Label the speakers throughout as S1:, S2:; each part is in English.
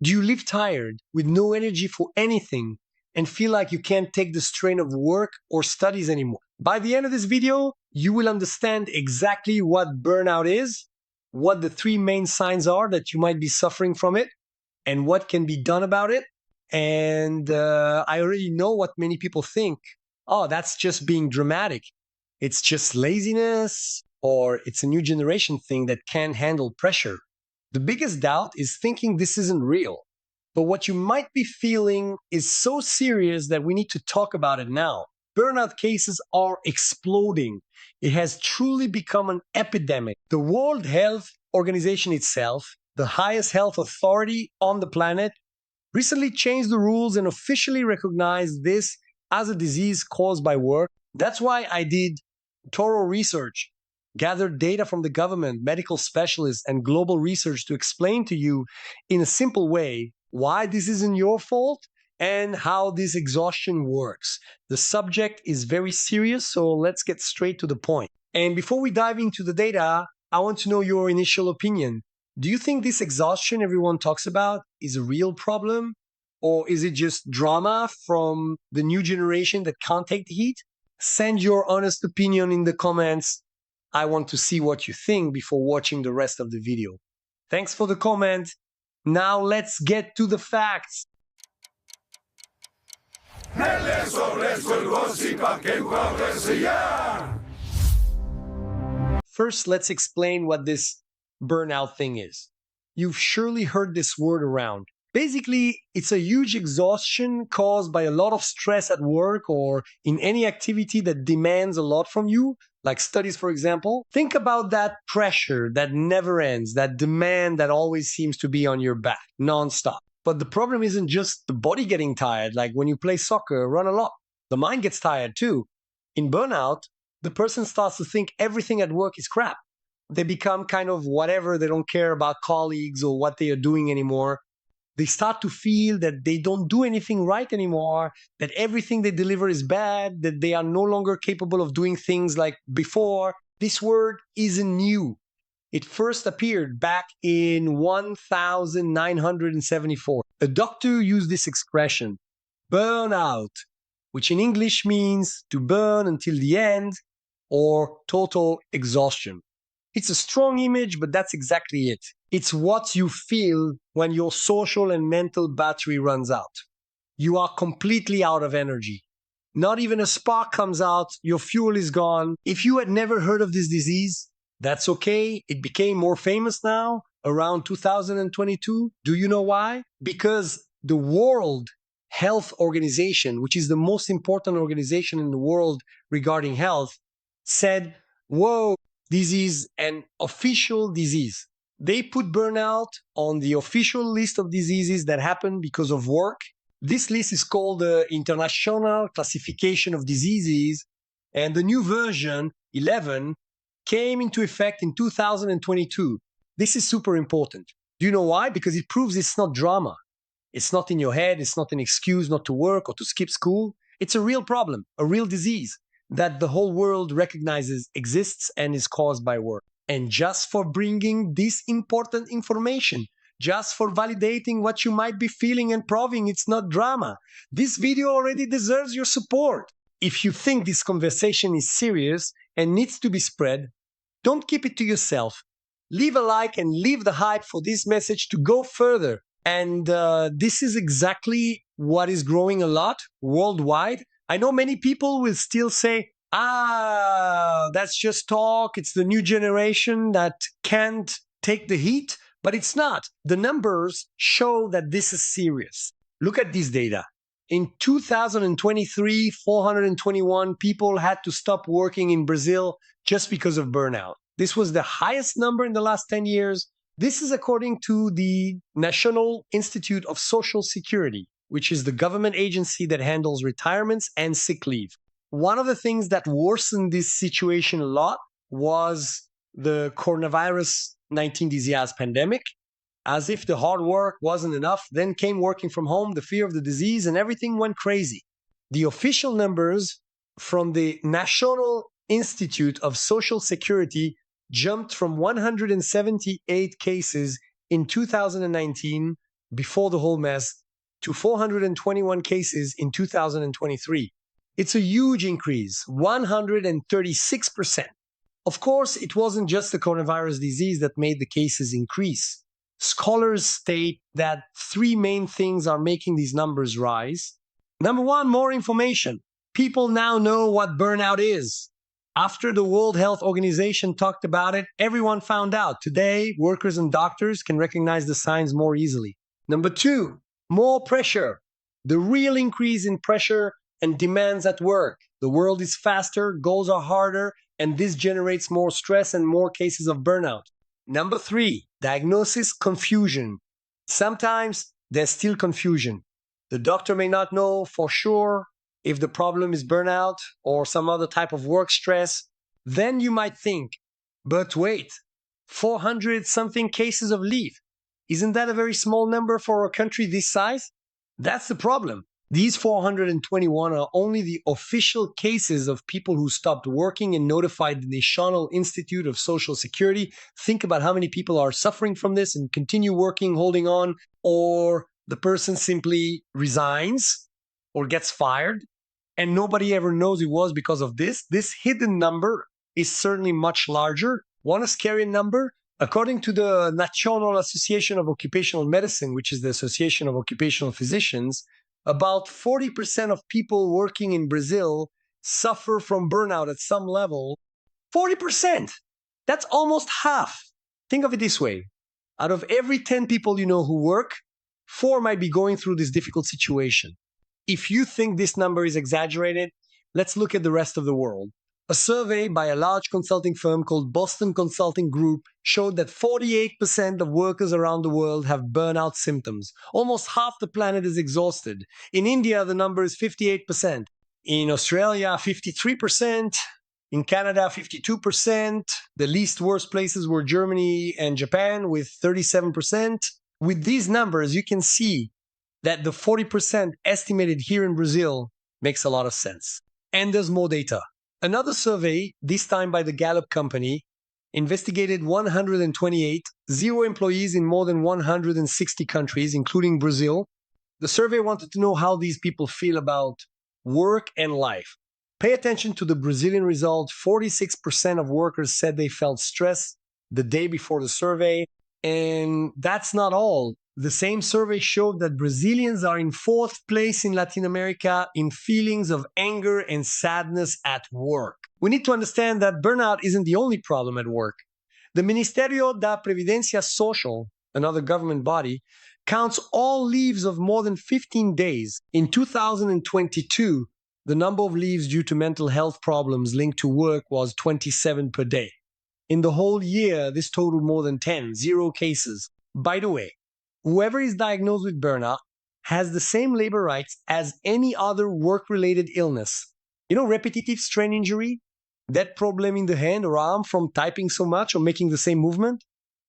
S1: Do you live tired with no energy for anything and feel like you can't take the strain of work or studies anymore? By the end of this video, you will understand exactly what burnout is, what the three main signs are that you might be suffering from it, and what can be done about it. And I already know what many people think. Oh, that's just being dramatic. It's just laziness, or it's a new generation thing that can't handle pressure. The biggest doubt is thinking this isn't real. But what you might be feeling is so serious that we need to talk about it now. Burnout cases are exploding. It has truly become an epidemic. The World Health Organization itself, the highest health authority on the planet, recently changed the rules and officially recognized this as a disease caused by work. That's why I did thorough research, gathered data from the government, medical specialists, and global research to explain to you in a simple way why this isn't your fault and how this exhaustion works. The subject is very serious, so let's get straight to the point. And before we dive into the data, I want to know your initial opinion. Do you think this exhaustion everyone talks about is a real problem? Or is it just drama from the new generation that can't take the heat? Send your honest opinion in the comments. I want to see what you think before watching the rest of the video. Thanks for the comment. Now let's get to the facts. First, let's explain what this burnout thing is. You've surely heard this word around. Basically, it's a huge exhaustion caused by a lot of stress at work or in any activity that demands a lot from you, like studies, for example. Think about that pressure that never ends, that demand that always seems to be on your back, nonstop. But the problem isn't just the body getting tired, like when you play soccer, run a lot. The mind gets tired too. In burnout, the person starts to think everything at work is crap. They become kind of whatever, they don't care about colleagues or what they are doing anymore. They start to feel that they don't do anything right anymore, that everything they deliver is bad, that they are no longer capable of doing things like before. This word isn't new. It first appeared back in 1974. A doctor used this expression, burnout, which in English means to burn until the end or total exhaustion. It's a strong image, but that's exactly it. It's what you feel when your social and mental battery runs out. You are completely out of energy. Not even a spark comes out, your fuel is gone. If you had never heard of this disease, that's okay. It became more famous now, around 2022. Do you know why? Because the World Health Organization, which is the most important organization in the world regarding health, said, whoa, this is an official disease. They put burnout on the official list of diseases that happen because of work. This list is called the International Classification of Diseases, and the new version, 11, came into effect in 2022. This is super important. Do you know why? Because it proves it's not drama. It's not in your head. It's not an excuse not to work or to skip school. It's a real problem, a real disease that the whole world recognizes exists and is caused by work. And just for bringing this important information, just for validating what you might be feeling and proving it's not drama, this video already deserves your support. If you think this conversation is serious and needs to be spread, don't keep it to yourself. Leave a like and leave the hype for this message to go further. And this is exactly what is growing a lot worldwide. I know many people will still say, that's just talk. It's the new generation that can't take the heat, but it's not. The numbers show that this is serious. Look at this data. In 2023, 421 people had to stop working in Brazil just because of burnout. This was the highest number in the last 10 years. This is according to the National Institute of Social Security, which is the government agency that handles retirements and sick leave. One of the things that worsened this situation a lot was the coronavirus 19 disease pandemic. As if the hard work wasn't enough, then came working from home, the fear of the disease, and everything went crazy. The official numbers from the National Institute of Social Security jumped from 178 cases in 2019 before the whole mess to 421 cases in 2023. It's a huge increase, 136%. Of course, it wasn't just the coronavirus disease that made the cases increase. Scholars state that three main things are making these numbers rise. Number one, more information. People now know what burnout is. After the World Health Organization talked about it, everyone found out. Today, workers and doctors can recognize the signs more easily. Number two, more pressure. The real increase in pressure and demands at work. The world is faster, goals are harder, and this generates more stress and more cases of burnout. Number three, diagnosis confusion. Sometimes there's still confusion. The doctor may not know for sure if the problem is burnout or some other type of work stress. Then you might think, but wait, 400 something cases of leave. Isn't that a very small number for a country this size? That's the problem. These 421 are only the official cases of people who stopped working and notified the National Institute of Social Security. Think about how many people are suffering from this and continue working, holding on, or the person simply resigns or gets fired and nobody ever knows it was because of this. This hidden number is certainly much larger. Want a scary number? According to the National Association of Occupational Medicine, which is the Association of Occupational Physicians, about 40% of people working in Brazil suffer from burnout at some level. 40%! That's almost half. Think of it this way. Out of every 10 people you know who work, 4 might be going through this difficult situation. If you think this number is exaggerated, let's look at the rest of the world. A survey by a large consulting firm called Boston Consulting Group showed that 48% of workers around the world have burnout symptoms. Almost half the planet is exhausted. In India, the number is 58%. In Australia, 53%. In Canada, 52%. The least worst places were Germany and Japan with 37%. With these numbers, you can see that the 40% estimated here in Brazil makes a lot of sense. And there's more data. Another survey, this time by the Gallup Company, investigated 128 zero employees in more than 160 countries, including Brazil. The survey wanted to know how these people feel about work and life. Pay attention to the Brazilian result. 46% of workers said they felt stressed the day before the survey. And that's not all. The same survey showed that Brazilians are in 4th place in Latin America in feelings of anger and sadness at work. We need to understand that burnout isn't the only problem at work. The Ministério da Previdência Social, another government body, counts all leaves of more than 15 days. In 2022, the number of leaves due to mental health problems linked to work was 27 per day. In the whole year, this totaled more than 10, 0 cases. By the way, whoever is diagnosed with burnout has the same labor rights as any other work-related illness. You know, repetitive strain injury, that problem in the hand or arm from typing so much or making the same movement.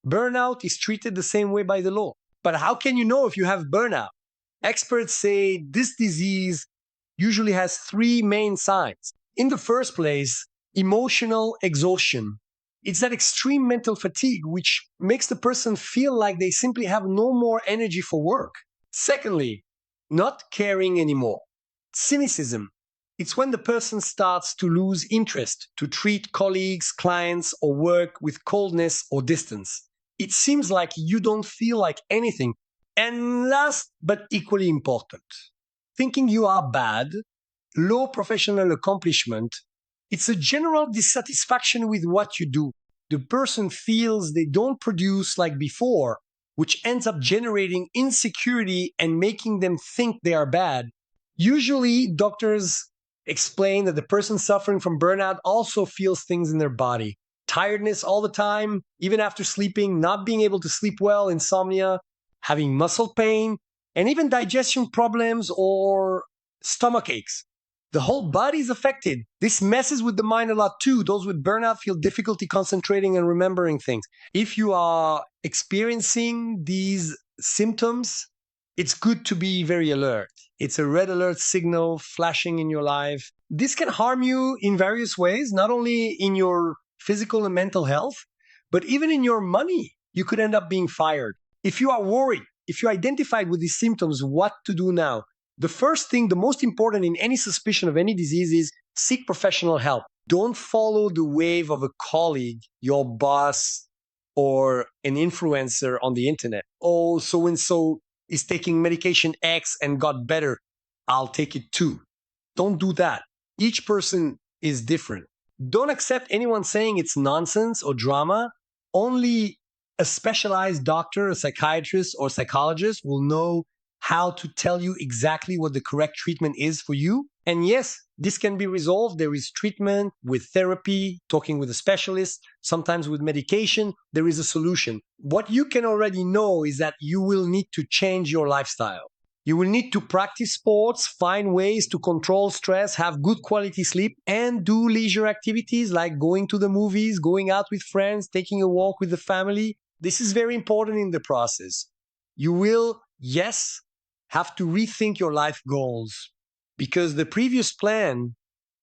S1: Burnout is treated the same way by the law. But how can you know if you have burnout? Experts say this disease usually has 3 main signs. In the first place, emotional exhaustion. It's that extreme mental fatigue which makes the person feel like they simply have no more energy for work. Secondly, not caring anymore. Cynicism. It's when the person starts to lose interest, to treat colleagues, clients, or work with coldness or distance. It seems like you don't feel like anything. And last but equally important, thinking you are bad, low professional accomplishment. It's a general dissatisfaction with what you do. The person feels they don't produce like before, which ends up generating insecurity and making them think they are bad. Usually, doctors explain that the person suffering from burnout also feels things in their body. Tiredness all the time, even after sleeping, not being able to sleep well, insomnia, having muscle pain, and even digestion problems or stomach aches. The whole body is affected. This messes with the mind a lot too. Those with burnout feel difficulty concentrating and remembering things. If you are experiencing these symptoms, it's good to be very alert. It's a red alert signal flashing in your life. This can harm you in various ways, not only in your physical and mental health, but even in your money. You could end up being fired. If you are worried, if you identified with these symptoms, what to do now? The first thing, the most important in any suspicion of any disease is seek professional help. Don't follow the wave of a colleague, your boss, or an influencer on the internet. Oh, so and so is taking medication X and got better. I'll take it too. Don't do that. Each person is different. Don't accept anyone saying it's nonsense or drama. Only a specialized doctor, a psychiatrist, or psychologist will know how to tell you exactly what the correct treatment is for you. And yes, this can be resolved. There is treatment with therapy, talking with a specialist, sometimes with medication. There is a solution. What you can already know is that you will need to change your lifestyle. You will need to practice sports, find ways to control stress, have good quality sleep, and do leisure activities like going to the movies, going out with friends, taking a walk with the family. This is very important in the process. You will, yes, have to rethink your life goals because the previous plan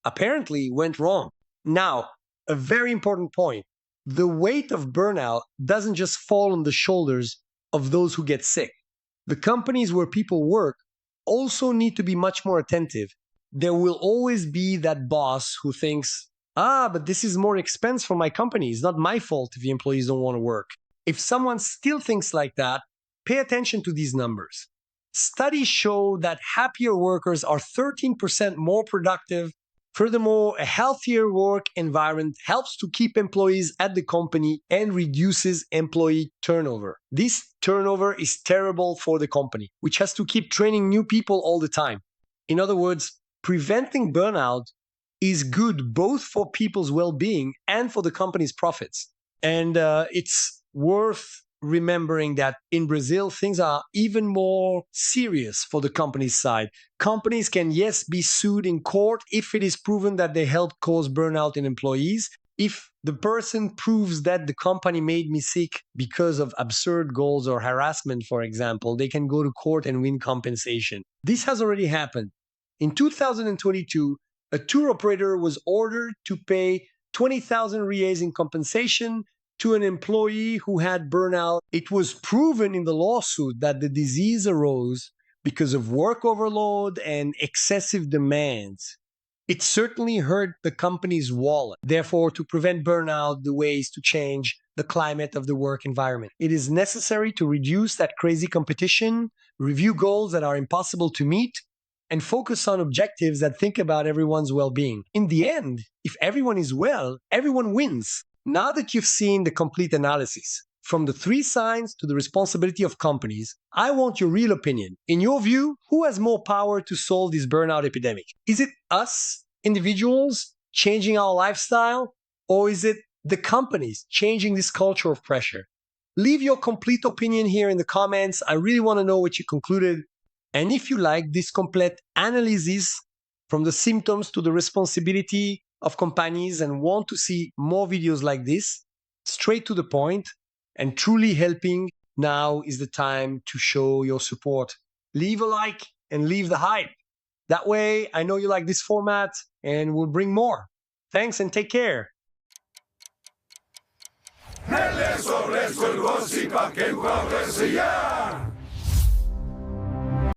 S1: apparently went wrong. Now, a very important point. The weight of burnout doesn't just fall on the shoulders of those who get sick. The companies where people work also need to be much more attentive. There will always be that boss who thinks, but this is more expense for my company. It's not my fault if the employees don't want to work. If someone still thinks like that, pay attention to these numbers. Studies show that happier workers are 13% more productive. Furthermore, a healthier work environment helps to keep employees at the company and reduces employee turnover. This turnover is terrible for the company, which has to keep training new people all the time. In other words, preventing burnout is good both for people's well-being and for the company's profits. And it's worth remembering that in Brazil, things are even more serious for the company's side. Companies can, yes, be sued in court if it is proven that they helped cause burnout in employees. If the person proves that the company made me sick because of absurd goals or harassment, for example, they can go to court and win compensation. This has already happened. In 2022, a tour operator was ordered to pay 20,000 reais in compensation to an employee who had burnout. It was proven in the lawsuit that the disease arose because of work overload and excessive demands. It certainly hurt the company's wallet. Therefore, to prevent burnout, the way is to change the climate of the work environment. It is necessary to reduce that crazy competition, review goals that are impossible to meet, and focus on objectives that think about everyone's well-being. In the end, if everyone is well, everyone wins. Now that you've seen the complete analysis, from the 3 signs to the responsibility of companies, I want your real opinion. In your view, who has more power to solve this burnout epidemic? Is it us, individuals, changing our lifestyle? Or is it the companies changing this culture of pressure? Leave your complete opinion here in the comments. I really want to know what you concluded. And if you like this complete analysis from the symptoms to the responsibility of companies and want to see more videos like this, straight to the point and truly helping, now is the time to show your support. Leave a like and leave the hype. That way, I know you like this format and we'll bring more. Thanks and take care.
S2: El eso, el gossip, que